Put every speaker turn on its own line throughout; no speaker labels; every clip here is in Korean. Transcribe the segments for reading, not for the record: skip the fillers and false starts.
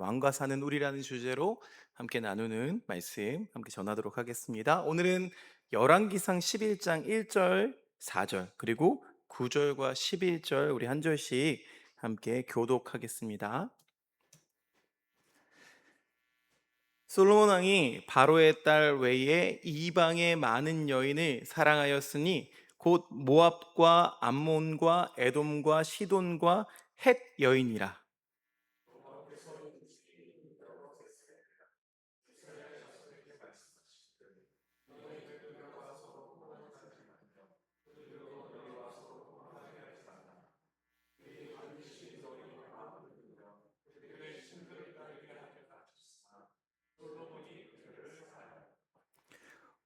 왕과 사는 우리라는 주제로 함께 나누는 말씀 함께 전하도록 하겠습니다. 오늘은 열왕기상 11장 1절, 4절 그리고 9절과 11절 우리 한 절씩 함께 교독하겠습니다. 솔로몬 왕이 바로의 딸 외에 이방의 많은 여인을 사랑하였으니 곧 모압과 암몬과 에돔과 시돈과 헷 여인이라.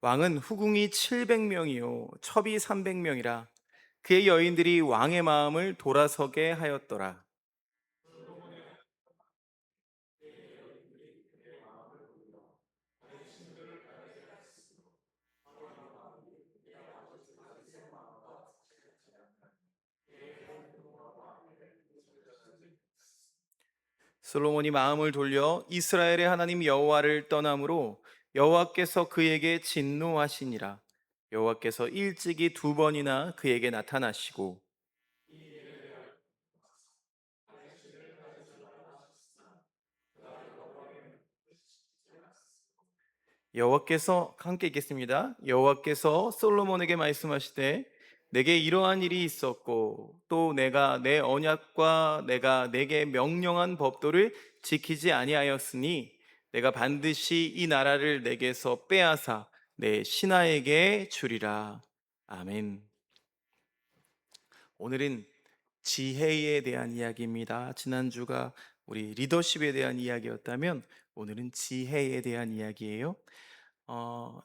왕은 후궁이 700명이요 첩이 300명이라. 그의 여인들이 왕의 마음을 돌아서게 하였더라. 솔로몬이 마음을 돌려 이스라엘의 하나님 여호와를 떠남으로 여호와께서 그에게 진노하시니라. 여호와께서 일찍이 두 번이나 그에게 나타나시고 여호와께서 함께 읽겠습니다. 여호와께서 솔로몬에게 말씀하시되 내게 이러한 일이 있었고 또 내가 내 언약과 내가 내게 명령한 법도를 지키지 아니하였으니 내가 반드시 이 나라를 내게서 빼앗아 내 신하에게 주리라. 아멘. 오늘은 지혜에 대한 이야기입니다. 지난주가 우리 리더십에 대한 이야기였다면 오늘은 지혜에 대한 이야기예요.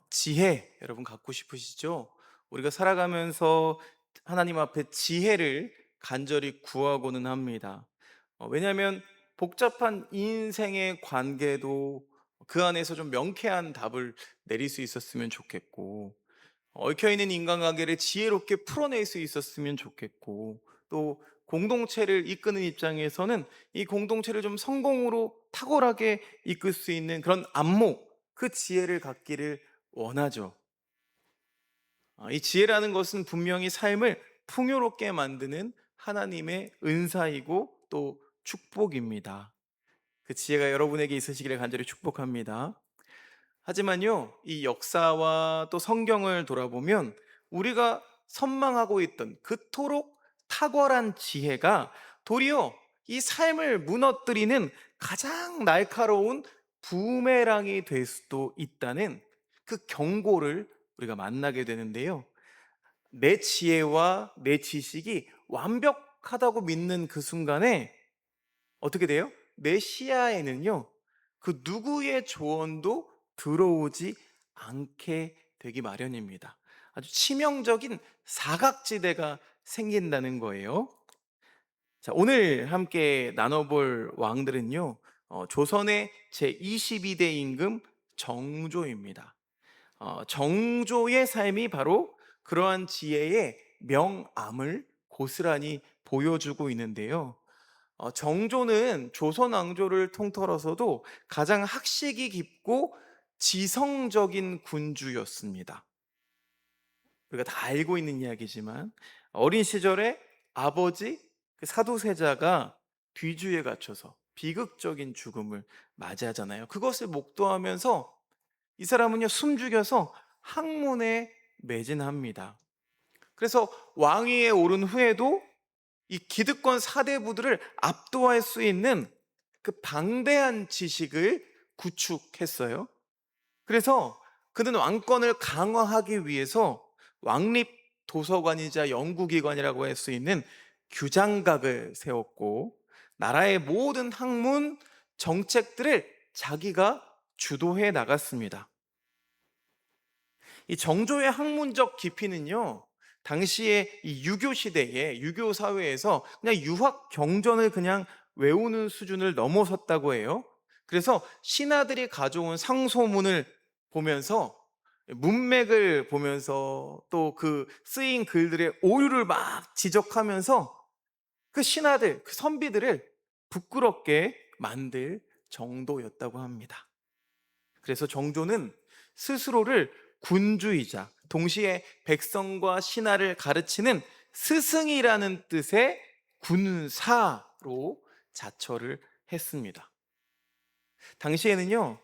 지혜 여러분 갖고 싶으시죠? 우리가 살아가면서 하나님 앞에 지혜를 간절히 구하고는 합니다. 왜냐하면 복잡한 인생의 관계도 그 안에서 좀 명쾌한 답을 내릴 수 있었으면 좋겠고, 얽혀있는 인간관계를 지혜롭게 풀어낼 수 있었으면 좋겠고, 또 공동체를 이끄는 입장에서는 이 공동체를 좀 성공으로 탁월하게 이끌 수 있는 그런 안목, 그 지혜를 갖기를 원하죠. 이 지혜라는 것은 분명히 삶을 풍요롭게 만드는 하나님의 은사이고 또 축복입니다. 그 지혜가 여러분에게 있으시기를 간절히 축복합니다. 하지만요, 이 역사와 또 성경을 돌아보면 우리가 선망하고 있던 그토록 탁월한 지혜가 도리어 이 삶을 무너뜨리는 가장 날카로운 부메랑이 될 수도 있다는 그 경고를 우리가 만나게 되는데요. 내 지혜와 내 지식이 완벽하다고 믿는 그 순간에 어떻게 돼요? 내 시야에는요, 그 누구의 조언도 들어오지 않게 되기 마련입니다. 아주 치명적인 사각지대가 생긴다는 거예요. 자, 오늘 함께 나눠볼 왕들은요, 조선의 제22대 임금 정조입니다. 정조의 삶이 바로 그러한 지혜의 명암을 고스란히 보여주고 있는데요. 정조는 조선 왕조를 통틀어서도 가장 학식이 깊고 지성적인 군주였습니다. 우리가 다 알고 있는 이야기지만 어린 시절에 아버지 그 사도세자가 뒤주에 갇혀서 비극적인 죽음을 맞이하잖아요. 그것을 목도하면서 이 사람은요 숨죽여서 학문에 매진합니다. 그래서 왕위에 오른 후에도 이 기득권 사대부들을 압도할 수 있는 그 방대한 지식을 구축했어요. 그래서 그는 왕권을 강화하기 위해서 왕립 도서관이자 연구기관이라고 할 수 있는 규장각을 세웠고 나라의 모든 학문 정책들을 자기가 주도해 나갔습니다. 이 정조의 학문적 깊이는요, 당시에 이 유교 시대에 유교 사회에서 그냥 유학 경전을 그냥 외우는 수준을 넘어섰다고 해요. 그래서 신하들이 가져온 상소문을 보면서 문맥을 보면서 또 그 쓰인 글들의 오류를 막 지적하면서 그 신하들, 그 선비들을 부끄럽게 만들 정도였다고 합니다. 그래서 정조는 스스로를 군주이자 동시에 백성과 신하를 가르치는 스승이라는 뜻의 군사로 자처를 했습니다. 당시에는요,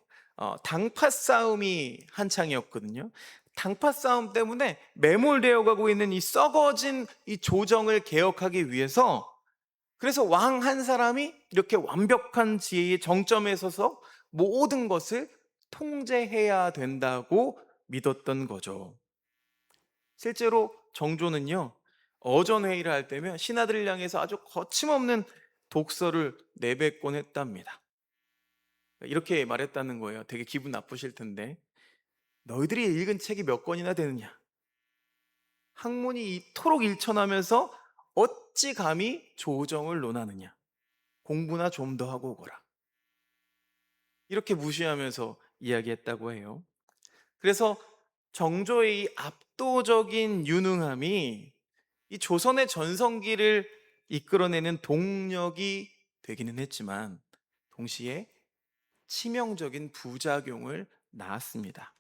당파 싸움이 한창이었거든요. 당파 싸움 때문에 매몰되어 가고 있는 이 썩어진 이 조정을 개혁하기 위해서, 그래서 왕 한 사람이 이렇게 완벽한 지혜의 정점에 서서 모든 것을 통제해야 된다고 믿었던 거죠. 실제로 정조는요, 어전회의를 할 때면 신하들을 향해서 아주 거침없는 독서를 내뱉곤 했답니다. 이렇게 말했다는 거예요. 되게 기분 나쁘실 텐데, 너희들이 읽은 책이 몇 권이나 되느냐? 학문이 이토록 일천하면서 어찌 감히 조정을 논하느냐? 공부나 좀 더 하고 오거라. 이렇게 무시하면서 이야기했다고 해요. 그래서 정조의 이 압도적인 유능함이 이 조선의 전성기를 이끌어내는 동력이 되기는 했지만, 동시에 치명적인 부작용을 낳았습니다.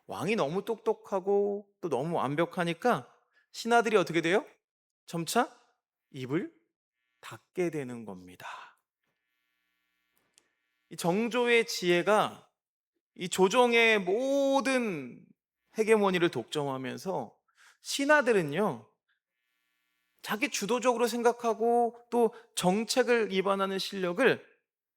왕이 너무 똑똑하고 또 너무 완벽하니까 신하들이 어떻게 돼요? 점차 입을 닫게 되는 겁니다. 이 정조의 지혜가 이 조정의 모든 헤게모니를 독점하면서 신하들은요, 자기 주도적으로 생각하고 또 정책을 입안하는 실력을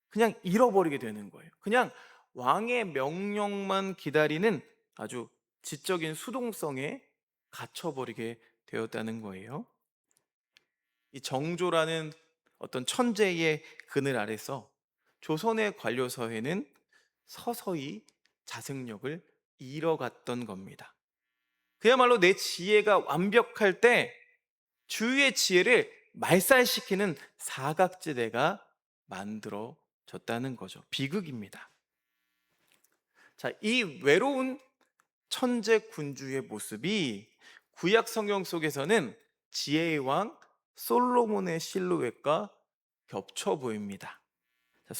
그냥 잃어버리게 되는 거예요. 그냥 왕의 명령만 기다리는 아주 지적인 수동성에 갇혀버리게 되었다는 거예요. 이 정조라는 어떤 천재의 그늘 아래서 조선의 관료사회는 서서히 자생력을 잃어갔던 겁니다. 그야말로 내 지혜가 완벽할 때 주위의 지혜를 말살시키는 사각지대가 만들어졌다는 거죠. 비극입니다. 자, 이 외로운 천재 군주의 모습이 구약 성경 속에서는 지혜의 왕 솔로몬의 실루엣과 겹쳐 보입니다. 자,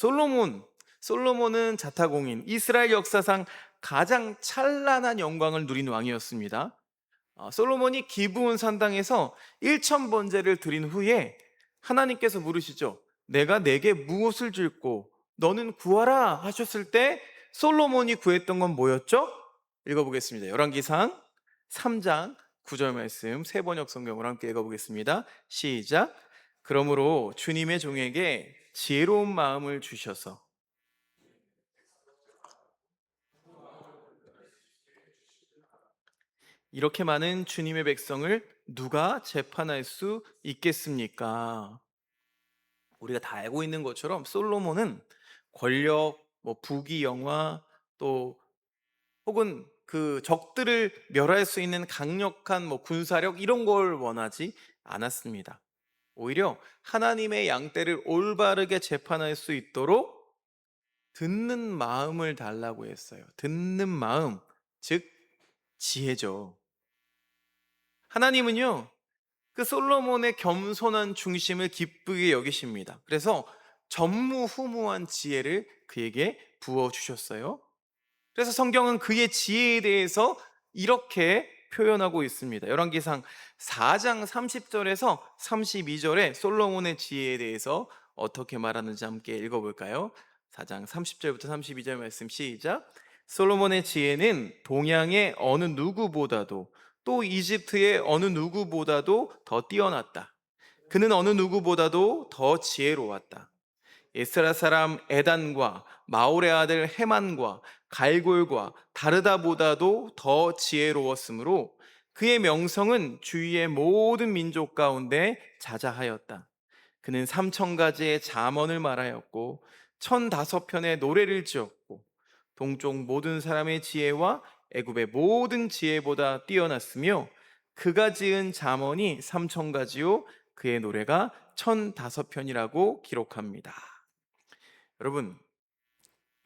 솔로몬은 자타공인, 이스라엘 역사상 가장 찬란한 영광을 누린 왕이었습니다. 솔로몬이 기브온 산당에서 1,000번제를 드린 후에 하나님께서 물으시죠. 내가 내게 무엇을 줄고 너는 구하라 하셨을 때 솔로몬이 구했던 건 뭐였죠? 읽어보겠습니다. 열왕기상 3장 9절 말씀 세번역 성경으로 함께 읽어보겠습니다. 시작. 그러므로 주님의 종에게 지혜로운 마음을 주셔서 이렇게 많은 주님의 백성을 누가 재판할 수 있겠습니까? 우리가 다 알고 있는 것처럼 솔로몬은 권력, 부귀 영화, 또 혹은 그 적들을 멸할 수 있는 강력한 군사력 이런 걸 원하지 않았습니다. 오히려 하나님의 양떼를 올바르게 재판할 수 있도록 듣는 마음을 달라고 했어요. 듣는 마음, 즉 지혜죠. 하나님은요, 그 솔로몬의 겸손한 중심을 기쁘게 여기십니다. 그래서 전무후무한 지혜를 그에게 부어주셨어요. 그래서 성경은 그의 지혜에 대해서 이렇게 표현하고 있습니다. 열왕기상 4장 30절에서 32절에 솔로몬의 지혜에 대해서 어떻게 말하는지 함께 읽어볼까요? 4장 30절부터 32절 말씀 시작. 솔로몬의 지혜는 동양의 어느 누구보다도 또 이집트의 어느 누구보다도 더 뛰어났다. 그는 어느 누구보다도 더 지혜로웠다. 에스라 사람 에단과 마올의 아들 헤만과 갈골과 다르다보다도 더 지혜로웠으므로 그의 명성은 주위의 모든 민족 가운데 자자하였다. 그는 3,000가지의 잠언을 말하였고 1,005편의 노래를 지었고 동쪽 모든 사람의 지혜와 애굽의 모든 지혜보다 뛰어났으며 그가 지은 잠언이 3,000가지요 그의 노래가 1,005편이라고 기록합니다. 여러분,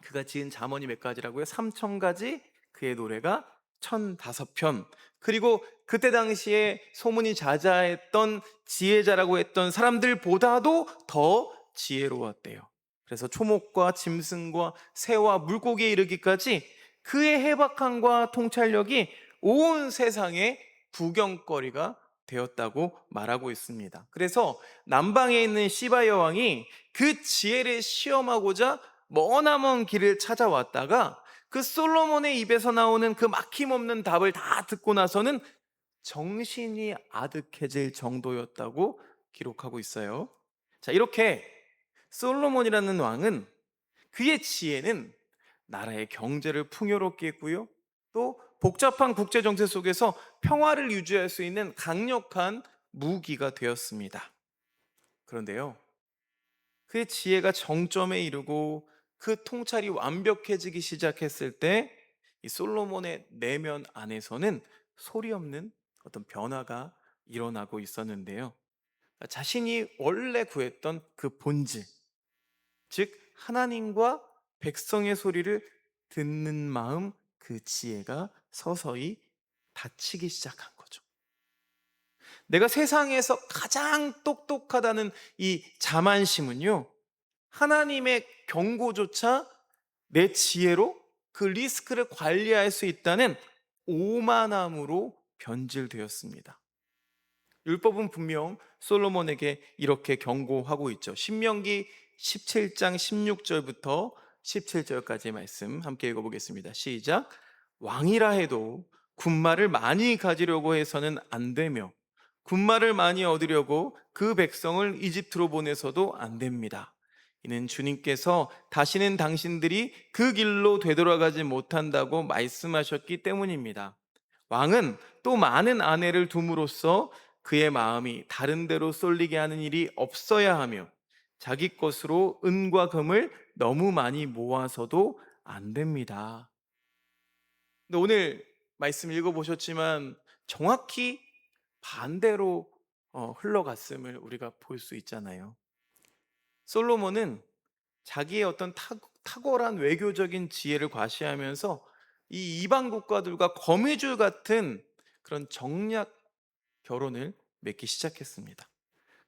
그가 지은 잠언이 몇 가지라고요? 3,000가지, 그의 노래가 1,005편. 그리고 그때 당시에 소문이 자자했던 지혜자라고 했던 사람들보다도 더 지혜로웠대요. 그래서 초목과 짐승과 새와 물고기에 이르기까지 그의 해박함과 통찰력이 온 세상의 구경거리가 되었다고 말하고 있습니다. 그래서 남방에 있는 시바 여왕이 그 지혜를 시험하고자 머나먼 길을 찾아왔다가 그 솔로몬의 입에서 나오는 그 막힘없는 답을 다 듣고 나서는 정신이 아득해질 정도였다고 기록하고 있어요. 자, 이렇게 솔로몬이라는 왕은 그의 지혜는 나라의 경제를 풍요롭게 했고요. 또 복잡한 국제 정세 속에서 평화를 유지할 수 있는 강력한 무기가 되었습니다. 그런데요, 그의 지혜가 정점에 이르고 그 통찰이 완벽해지기 시작했을 때 이 솔로몬의 내면 안에서는 소리 없는 어떤 변화가 일어나고 있었는데요. 자신이 원래 구했던 그 본질, 즉 하나님과 백성의 소리를 듣는 마음, 그 지혜가 서서히 닫히기 시작한 거죠. 내가 세상에서 가장 똑똑하다는 이 자만심은요, 하나님의 경고조차 내 지혜로 그 리스크를 관리할 수 있다는 오만함으로 변질되었습니다. 율법은 분명 솔로몬에게 이렇게 경고하고 있죠. 신명기 17장 16절부터 17절까지의 말씀 함께 읽어보겠습니다. 시작. 왕이라 해도 군마를 많이 가지려고 해서는 안 되며 군마를 많이 얻으려고 그 백성을 이집트로 보내서도 안 됩니다. 이는 주님께서 다시는 당신들이 그 길로 되돌아가지 못한다고 말씀하셨기 때문입니다. 왕은 또 많은 아내를 둠으로써 그의 마음이 다른 데로 쏠리게 하는 일이 없어야 하며 자기 것으로 은과 금을 너무 많이 모아서도 안 됩니다. 근데 오늘 말씀 읽어보셨지만 정확히 반대로 흘러갔음을 우리가 볼 수 있잖아요. 솔로몬은 자기의 어떤 탁월한 외교적인 지혜를 과시하면서 이 이방 국가들과 거미줄 같은 그런 정략 결혼을 맺기 시작했습니다.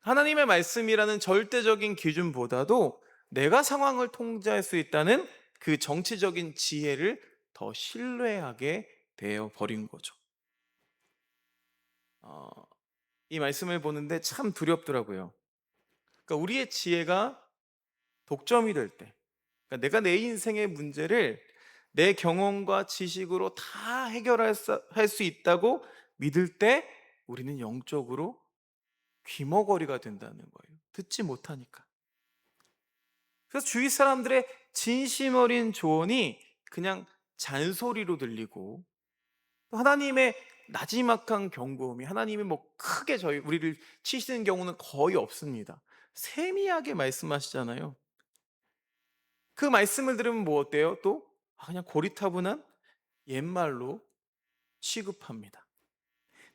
하나님의 말씀이라는 절대적인 기준보다도 내가 상황을 통제할 수 있다는 그 정치적인 지혜를 더 신뢰하게 되어 버린 거죠. 어, 이 말씀을 보는데 참 두렵더라고요. 그러니까 우리의 지혜가 독점이 될 때, 그러니까 내가 내 인생의 문제를 내 경험과 지식으로 다 해결할 수 있다고 믿을 때 우리는 영적으로 귀머거리가 된다는 거예요. 듣지 못하니까. 그래서 주위 사람들의 진심 어린 조언이 그냥 잔소리로 들리고 또 하나님의 나지막한 경고음이 하나님이 뭐 크게 우리를 치시는 경우는 거의 없습니다. 세미하게 말씀하시잖아요. 그 말씀을 들으면 뭐 어때요? 또 그냥 고리타분한 옛말로 취급합니다.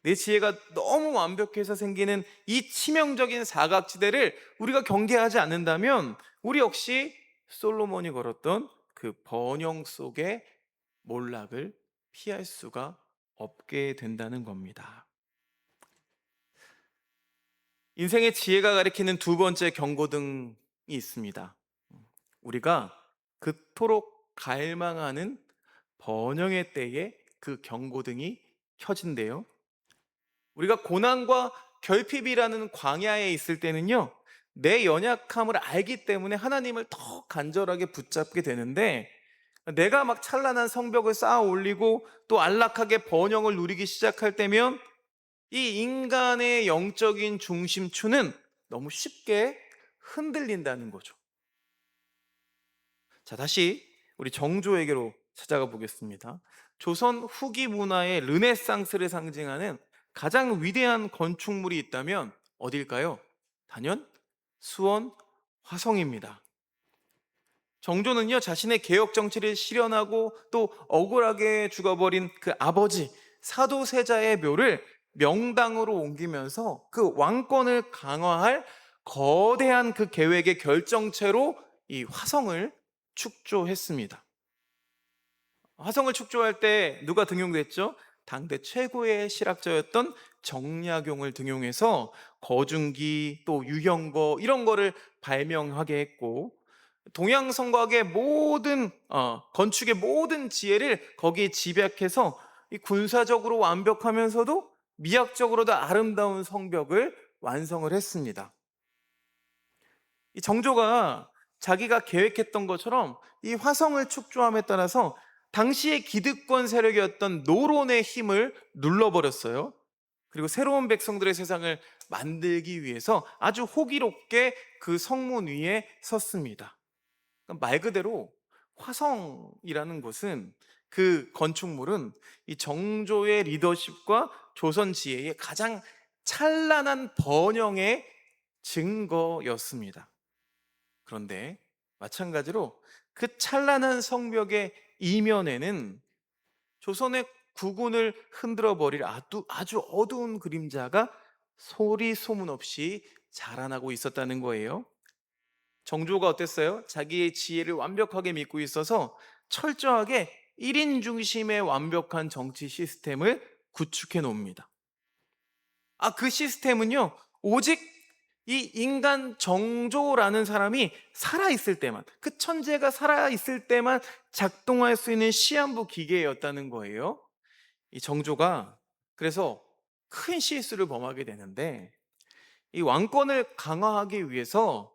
내 지혜가 너무 완벽해서 생기는 이 치명적인 사각지대를 우리가 경계하지 않는다면 우리 역시 솔로몬이 걸었던 그 번영 속의 몰락을 피할 수가 없게 된다는 겁니다. 인생의 지혜가 가리키는 두 번째 경고등이 있습니다. 우리가 그토록 갈망하는 번영의 때에 그 경고등이 켜진대요. 우리가 고난과 결핍이라는 광야에 있을 때는요, 내 연약함을 알기 때문에 하나님을 더 간절하게 붙잡게 되는데, 내가 막 찬란한 성벽을 쌓아 올리고 또 안락하게 번영을 누리기 시작할 때면 이 인간의 영적인 중심추는 너무 쉽게 흔들린다는 거죠. 자, 다시 우리 정조에게로 찾아가 보겠습니다. 조선 후기 문화의 르네상스를 상징하는 가장 위대한 건축물이 있다면 어딜까요? 단연 수원 화성입니다. 정조는요, 자신의 개혁 정치를 실현하고 또 억울하게 죽어버린 그 아버지 사도세자의 묘를 명당으로 옮기면서 그 왕권을 강화할 거대한 그 계획의 결정체로 이 화성을 축조했습니다. 화성을 축조할 때 누가 등용됐죠? 당대 최고의 실학자였던 정약용을 등용해서 거중기 또 유형거 이런 거를 발명하게 했고, 동양 성곽의 모든 건축의 모든 지혜를 거기에 집약해서 이 군사적으로 완벽하면서도 미학적으로도 아름다운 성벽을 완성을 했습니다. 이 정조가 자기가 계획했던 것처럼 이 화성을 축조함에 따라서 당시의 기득권 세력이었던 노론의 힘을 눌러버렸어요. 그리고 새로운 백성들의 세상을 만들기 위해서 아주 호기롭게 그 성문 위에 섰습니다. 그러니까 말 그대로 화성이라는 곳은, 그 건축물은 이 정조의 리더십과 조선 지혜의 가장 찬란한 번영의 증거였습니다. 그런데 마찬가지로 그 찬란한 성벽의 이면에는 조선의 국운을 흔들어 버릴 아주 어두운 그림자가 소리 소문 없이 자라나고 있었다는 거예요. 정조가 어땠어요? 자기의 지혜를 완벽하게 믿고 있어서 철저하게 1인 중심의 완벽한 정치 시스템을 구축해 놓습니다. 그 시스템은요, 오직 이 인간 정조라는 사람이 살아있을 때만, 그 천재가 살아있을 때만 작동할 수 있는 시한부 기계였다는 거예요. 이 정조가 그래서 큰 실수를 범하게 되는데, 이 왕권을 강화하기 위해서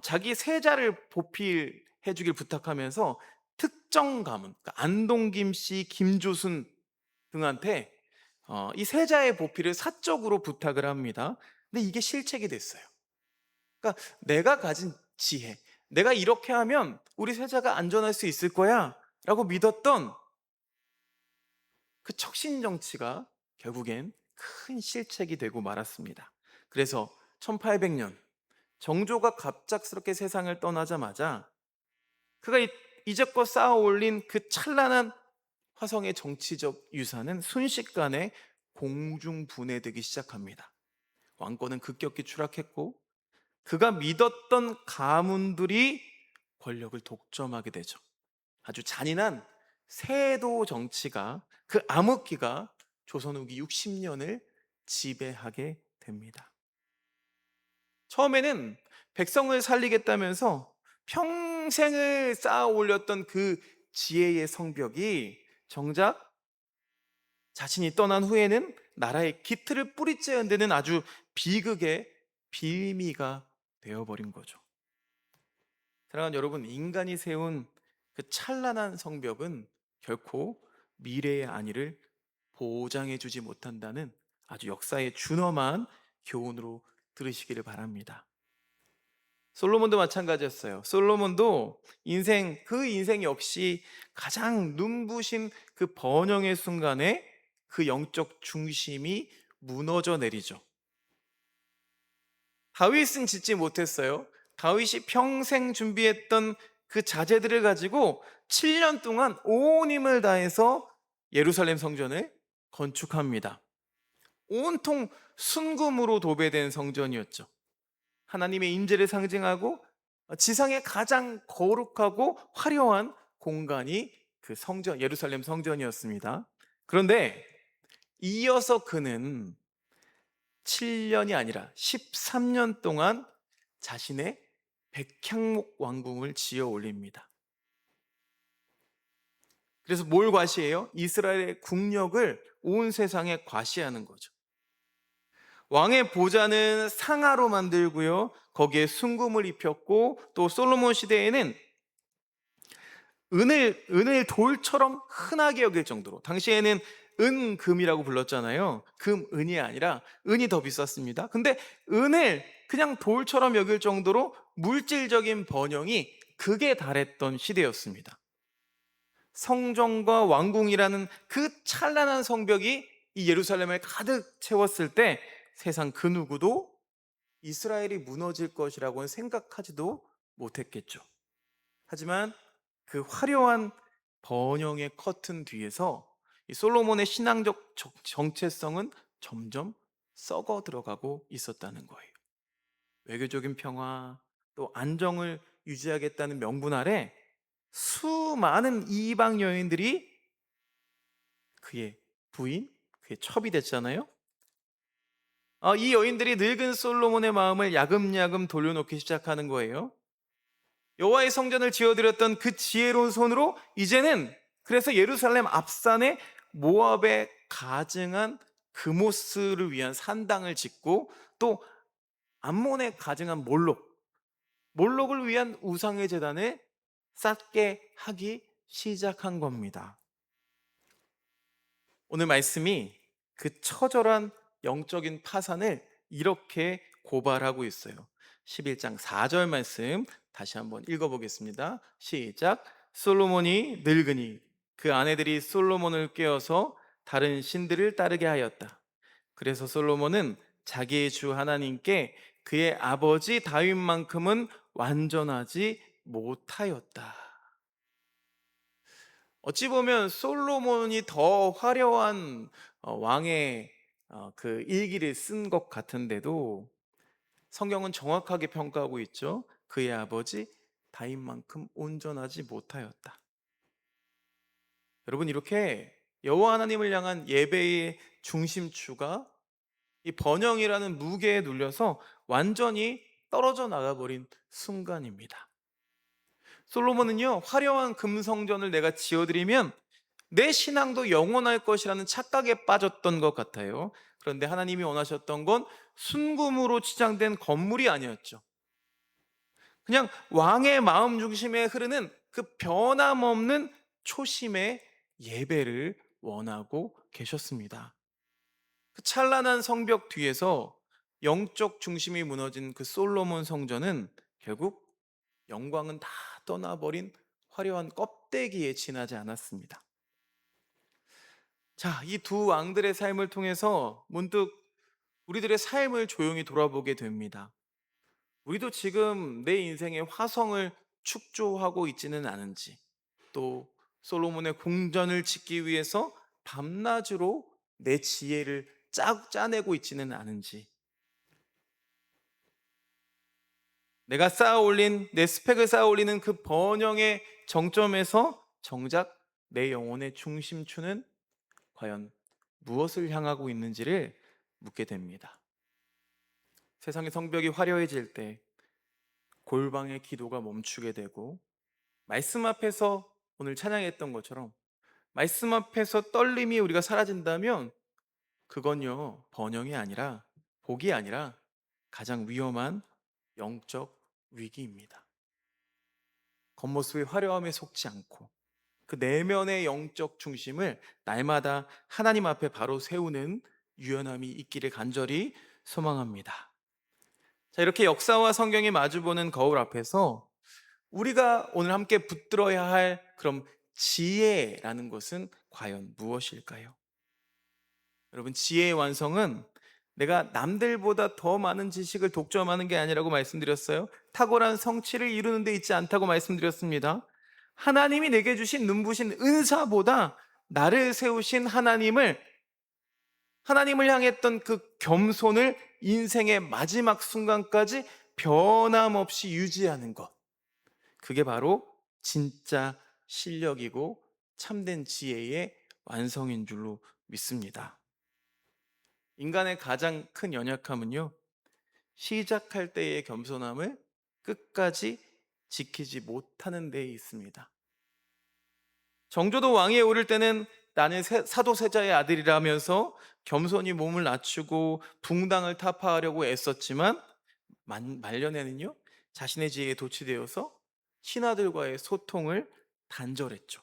자기 세자를 보필해 주길 부탁하면서 특정 가문, 그러니까 안동김 씨, 김조순 등한테 이 세자의 보필을 사적으로 부탁을 합니다. 근데 이게 실책이 됐어요. 그러니까 내가 가진 지혜, 내가 이렇게 하면 우리 세자가 안전할 수 있을 거야 라고 믿었던 그 척신 정치가 결국엔 큰 실책이 되고 말았습니다. 그래서 1800년 정조가 갑작스럽게 세상을 떠나자마자 그가 이제껏 쌓아 올린 그 찬란한 화성의 정치적 유산은 순식간에 공중분해되기 시작합니다. 왕권은 급격히 추락했고 그가 믿었던 가문들이 권력을 독점하게 되죠. 아주 잔인한 세도 정치가, 그 암흑기가 조선 후기 60년을 지배하게 됩니다. 처음에는 백성을 살리겠다면서 평생을 쌓아 올렸던 그 지혜의 성벽이 정작 자신이 떠난 후에는 나라의 기틀을 뿌리째 흔드는 아주 비극의 빌미가 되어버린 거죠. 사랑하는 여러분, 인간이 세운 그 찬란한 성벽은 결코 미래의 안위를 보장해 주지 못한다는 아주 역사의 준엄한 교훈으로 들으시기를 바랍니다. 솔로몬도 마찬가지였어요. 솔로몬도 그 인생 역시 가장 눈부신 그 번영의 순간에 그 영적 중심이 무너져 내리죠. 다윗은 짓지 못했어요. 다윗이 평생 준비했던 그 자재들을 가지고 7년 동안 온 힘을 다해서 예루살렘 성전을 건축합니다. 온통 순금으로 도배된 성전이었죠. 하나님의 임재를 상징하고 지상의 가장 거룩하고 화려한 공간이 그 성전, 예루살렘 성전이었습니다. 그런데 이어서 그는 7년이 아니라 13년 동안 자신의 백향목 왕궁을 지어 올립니다. 그래서 뭘 과시해요? 이스라엘의 국력을 온 세상에 과시하는 거죠. 왕의 보좌는 상아로 만들고요, 거기에 순금을 입혔고, 또 솔로몬 시대에는 은을 돌처럼 흔하게 여길 정도로, 당시에는 은금이라고 불렀잖아요. 은이 아니라 은이 더 비쌌습니다. 근데 은을 그냥 돌처럼 여길 정도로 물질적인 번영이 극에 달했던 시대였습니다. 성전과 왕궁이라는 그 찬란한 성벽이 이 예루살렘을 가득 채웠을 때 세상 그 누구도 이스라엘이 무너질 것이라고는 생각하지도 못했겠죠. 하지만 그 화려한 번영의 커튼 뒤에서 이 솔로몬의 신앙적 정체성은 점점 썩어 들어가고 있었다는 거예요. 외교적인 평화, 또 안정을 유지하겠다는 명분 아래 수많은 이방 여인들이 그의 부인, 그의 첩이 됐잖아요. 이 여인들이 늙은 솔로몬의 마음을 야금야금 돌려놓기 시작하는 거예요. 여호와의 성전을 지어드렸던 그 지혜로운 손으로 이제는 그래서 예루살렘 앞산에 모압에 가증한 그모스를 위한 산당을 짓고 또 암몬에 가증한 몰록을 위한 우상의 제단을 쌓게 하기 시작한 겁니다. 오늘 말씀이 그 처절한 영적인 파산을 이렇게 고발하고 있어요. 11장 4절 말씀 다시 한번 읽어보겠습니다. 시작. 솔로몬이 늙으니 그 아내들이 솔로몬을 깨워서 다른 신들을 따르게 하였다. 그래서 솔로몬은 자기의 주 하나님께 그의 아버지 다윗만큼은 완전하지 못하였다. 어찌 보면 솔로몬이 더 화려한 왕의 그 일기를 쓴 것 같은데도 성경은 정확하게 평가하고 있죠. 그의 아버지 다윗만큼 온전하지 못하였다. 여러분, 이렇게 여호와 하나님을 향한 예배의 중심추가 이 번영이라는 무게에 눌려서 완전히 떨어져 나가버린 순간입니다. 솔로몬은요, 화려한 금성전을 내가 지어드리면 내 신앙도 영원할 것이라는 착각에 빠졌던 것 같아요. 그런데 하나님이 원하셨던 건 순금으로 치장된 건물이 아니었죠. 그냥 왕의 마음 중심에 흐르는 그 변함없는 초심의 예배를 원하고 계셨습니다. 그 찬란한 성벽 뒤에서 영적 중심이 무너진 그 솔로몬 성전은 결국 영광은 다 떠나버린 화려한 껍데기에 지나지 않았습니다. 자, 이 두 왕들의 삶을 통해서 문득 우리들의 삶을 조용히 돌아보게 됩니다. 우리도 지금 내 인생의 화성을 축조하고 있지는 않은지, 또 솔로몬의 궁전을 짓기 위해서 밤낮으로 내 지혜를 짜내고 있지는 않은지, 내가 쌓아 올린 내 스펙을 쌓아 올리는 그 번영의 정점에서 정작 내 영혼의 중심추는 과연 무엇을 향하고 있는지를 묻게 됩니다. 세상의 성벽이 화려해질 때 골방의 기도가 멈추게 되고, 말씀 앞에서 오늘 찬양했던 것처럼 말씀 앞에서 떨림이 우리가 사라진다면 그건요, 번영이 아니라, 복이 아니라 가장 위험한 영적 위기입니다. 겉모습의 화려함에 속지 않고 그 내면의 영적 중심을 날마다 하나님 앞에 바로 세우는 유연함이 있기를 간절히 소망합니다. 자, 이렇게 역사와 성경이 마주보는 거울 앞에서 우리가 오늘 함께 붙들어야 할 그럼 지혜라는 것은 과연 무엇일까요? 여러분, 지혜의 완성은 내가 남들보다 더 많은 지식을 독점하는 게 아니라고 말씀드렸어요. 탁월한 성취를 이루는 데 있지 않다고 말씀드렸습니다. 하나님이 내게 주신 눈부신 은사보다 나를 세우신 하나님을 향했던 그 겸손을 인생의 마지막 순간까지 변함없이 유지하는 것. 그게 바로 진짜 실력이고 참된 지혜의 완성인 줄로 믿습니다. 인간의 가장 큰 연약함은요, 시작할 때의 겸손함을 끝까지 지키지 못하는 데에 있습니다. 정조도 왕위에 오를 때는 나는 사도세자의 아들이라면서 겸손히 몸을 낮추고 붕당을 타파하려고 애썼지만 말년에는요, 자신의 지혜에 도취되어서 신하들과의 소통을 단절했죠.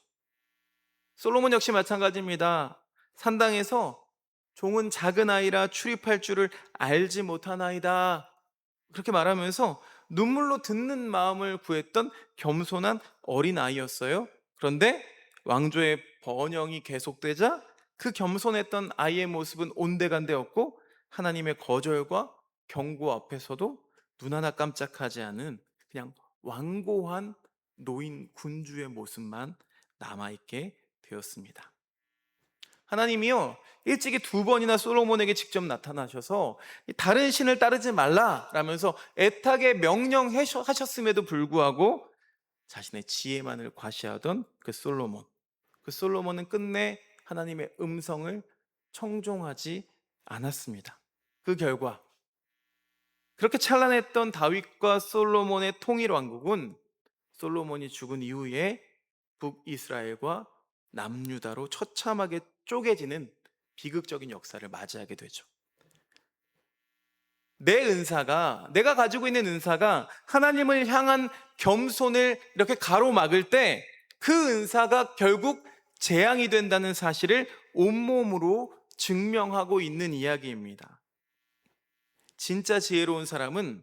솔로몬 역시 마찬가지입니다. 산당에서 종은 작은 아이라 출입할 줄을 알지 못하나이다, 그렇게 말하면서 눈물로 듣는 마음을 구했던 겸손한 어린 아이였어요. 그런데 왕조의 번영이 계속되자 그 겸손했던 아이의 모습은 온데간데였고, 하나님의 거절과 경고 앞에서도 눈 하나 깜짝하지 않은 그냥 완고한 노인 군주의 모습만 남아있게 되었습니다. 하나님이요, 일찍이 두 번이나 솔로몬에게 직접 나타나셔서 다른 신을 따르지 말라라면서 애타게 명령하셨음에도 불구하고 자신의 지혜만을 과시하던 그 솔로몬은 끝내 하나님의 음성을 청종하지 않았습니다. 그 결과 그렇게 찬란했던 다윗과 솔로몬의 통일 왕국은 솔로몬이 죽은 이후에 북이스라엘과 남유다로 처참하게 쪼개지는 비극적인 역사를 맞이하게 되죠. 내가 가지고 있는 은사가 하나님을 향한 겸손을 이렇게 가로막을 때 그 은사가 결국 재앙이 된다는 사실을 온몸으로 증명하고 있는 이야기입니다. 진짜 지혜로운 사람은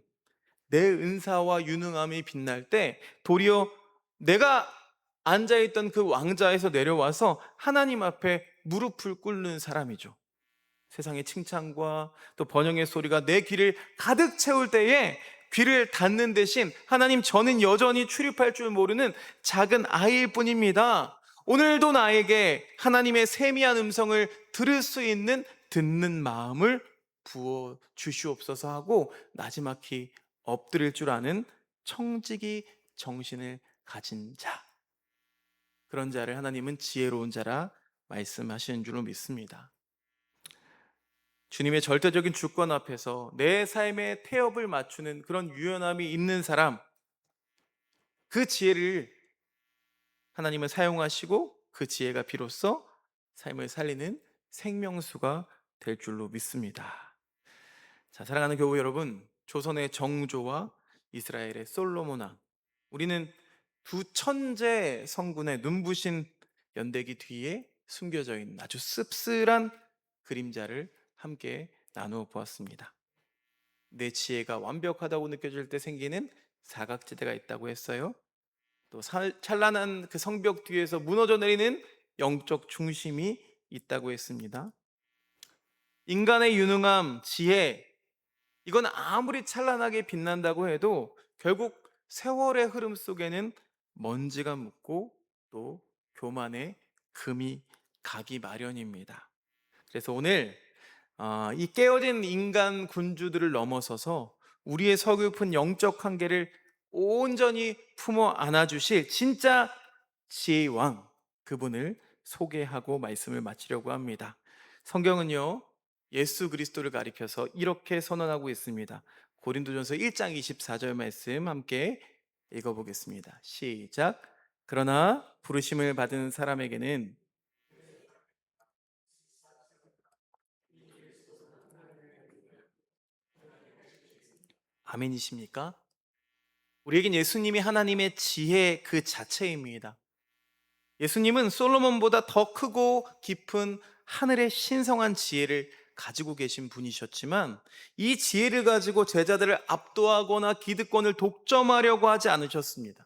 내 은사와 유능함이 빛날 때 도리어 내가 앉아있던 그 왕좌에서 내려와서 하나님 앞에 무릎을 꿇는 사람이죠. 세상의 칭찬과 또 번영의 소리가 내 귀를 가득 채울 때에 귀를 닫는 대신 하나님, 저는 여전히 출입할 줄 모르는 작은 아이일 뿐입니다. 오늘도 나에게 하나님의 세미한 음성을 들을 수 있는 듣는 마음을 부어 주시옵소서 하고 나지막히 엎드릴 줄 아는 청지기 정신을 가진 자, 그런 자를 하나님은 지혜로운 자라 말씀하시는 줄로 믿습니다. 주님의 절대적인 주권 앞에서 내 삶의 태엽을 맞추는 그런 유연함이 있는 사람, 그 지혜를 하나님은 사용하시고 그 지혜가 비로소 삶을 살리는 생명수가 될 줄로 믿습니다. 자, 사랑하는 교우 여러분, 조선의 정조와 이스라엘의 솔로몬 왕, 우리는 두 천재 성군의 눈부신 연대기 뒤에 숨겨져 있는 아주 씁쓸한 그림자를 함께 나누어 보았습니다. 내 지혜가 완벽하다고 느껴질 때 생기는 사각지대가 있다고 했어요. 또 찬란한 그 성벽 뒤에서 무너져 내리는 영적 중심이 있다고 했습니다. 인간의 유능함, 지혜, 이건 아무리 찬란하게 빛난다고 해도 결국 세월의 흐름 속에는 먼지가 묻고 또 교만의 금이 가기 마련입니다. 그래서 오늘 이 깨어진 인간 군주들을 넘어서서 우리의 서글픈 영적 한계를 온전히 품어 안아주실 진짜 지혜의 왕, 그분을 소개하고 말씀을 마치려고 합니다. 성경은요, 예수 그리스도를 가리켜서 이렇게 선언하고 있습니다. 고린도전서 1장 24절 말씀 함께 읽어보겠습니다. 시작. 그러나 부르심을 받은 사람에게는, 아멘이십니까? 우리에겐 예수님이 하나님의 지혜 그 자체입니다. 예수님은 솔로몬보다 더 크고 깊은 하늘의 신성한 지혜를 가지고 계신 분이셨지만 이 지혜를 가지고 제자들을 압도하거나 기득권을 독점하려고 하지 않으셨습니다.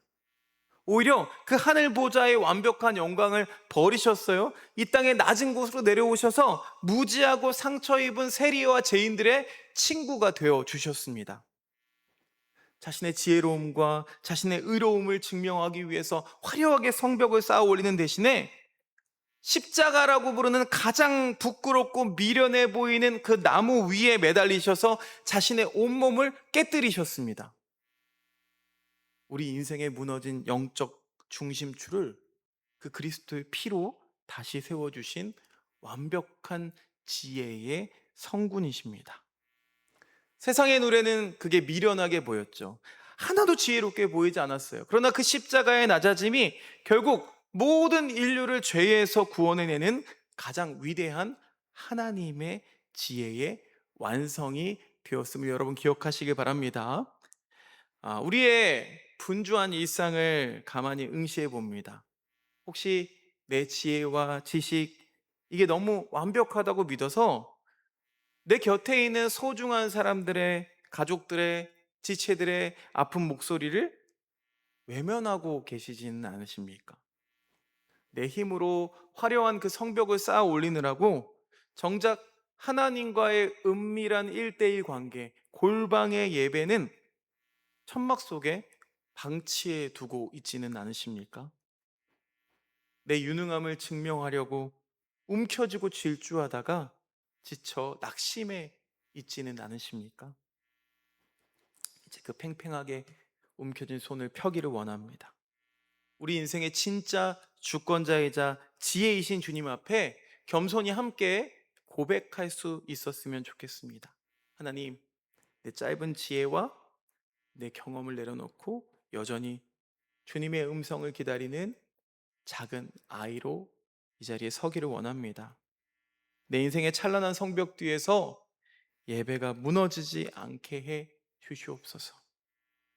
오히려 그 하늘 보좌의 완벽한 영광을 버리셨어요. 이 땅의 낮은 곳으로 내려오셔서 무지하고 상처 입은 세리와 죄인들의 친구가 되어 주셨습니다. 자신의 지혜로움과 자신의 의로움을 증명하기 위해서 화려하게 성벽을 쌓아 올리는 대신에 십자가라고 부르는 가장 부끄럽고 미련해 보이는 그 나무 위에 매달리셔서 자신의 온몸을 깨뜨리셨습니다. 우리 인생에 무너진 영적 중심줄을 그 그리스도의 피로 다시 세워주신 완벽한 지혜의 성군이십니다. 세상의 노래는 그게 미련하게 보였죠. 하나도 지혜롭게 보이지 않았어요. 그러나 그 십자가의 낮아짐이 결국 모든 인류를 죄에서 구원해내는 가장 위대한 하나님의 지혜의 완성이 되었음을 여러분 기억하시길 바랍니다. 우리의 분주한 일상을 가만히 응시해 봅니다. 혹시 내 지혜와 지식, 이게 너무 완벽하다고 믿어서 내 곁에 있는 소중한 사람들의, 가족들의, 지체들의 아픈 목소리를 외면하고 계시지는 않으십니까? 내 힘으로 화려한 그 성벽을 쌓아 올리느라고 정작 하나님과의 은밀한 일대일 관계, 골방의 예배는 천막 속에 방치해 두고 있지는 않으십니까? 내 유능함을 증명하려고 움켜쥐고 질주하다가 지쳐 낙심해 있지는 않으십니까? 이제 그 팽팽하게 움켜쥔 손을 펴기를 원합니다. 우리 인생의 진짜 주권자이자 지혜이신 주님 앞에 겸손히 함께 고백할 수 있었으면 좋겠습니다. 하나님, 내 짧은 지혜와 내 경험을 내려놓고 여전히 주님의 음성을 기다리는 작은 아이로 이 자리에 서기를 원합니다. 내 인생의 찬란한 성벽 뒤에서 예배가 무너지지 않게 해 주시옵소서.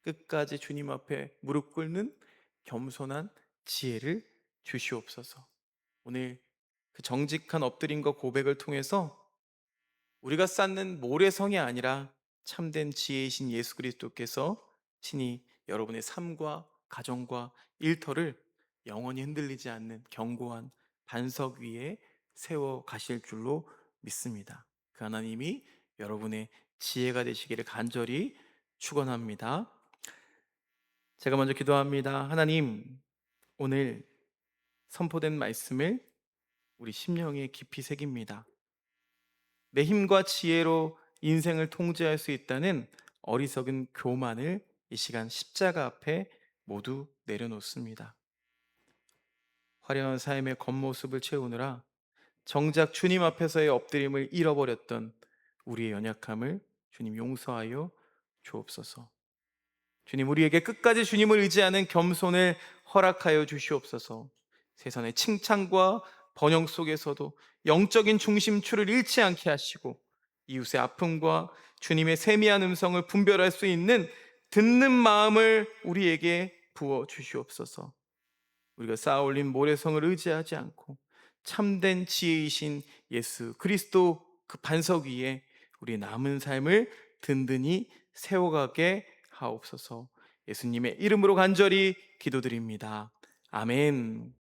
끝까지 주님 앞에 무릎 꿇는 겸손한 지혜를 주시옵소서. 오늘 그 정직한 엎드림과 고백을 통해서 우리가 쌓는 모래성이 아니라 참된 지혜이신 예수 그리스도께서 친히 여러분의 삶과 가정과 일터를 영원히 흔들리지 않는 견고한 반석 위에 세워 가실 줄로 믿습니다. 그 하나님이 여러분의 지혜가 되시기를 간절히 축원합니다. 제가 먼저 기도합니다. 하나님, 오늘 선포된 말씀을 우리 심령에 깊이 새깁니다. 내 힘과 지혜로 인생을 통제할 수 있다는 어리석은 교만을 이 시간 십자가 앞에 모두 내려놓습니다. 화려한 삶의 겉모습을 채우느라 정작 주님 앞에서의 엎드림을 잃어버렸던 우리의 연약함을 주님 용서하여 주옵소서. 주님, 우리에게 끝까지 주님을 의지하는 겸손을 허락하여 주시옵소서. 세상의 칭찬과 번영 속에서도 영적인 중심추를 잃지 않게 하시고 이웃의 아픔과 주님의 세미한 음성을 분별할 수 있는 듣는 마음을 우리에게 부어 주시옵소서. 우리가 쌓아올린 모래성을 의지하지 않고 참된 지혜이신 예수 그리스도 그 반석 위에 우리 남은 삶을 든든히 세워가게 하옵소서. 예수님의 이름으로 간절히 기도드립니다. 아멘.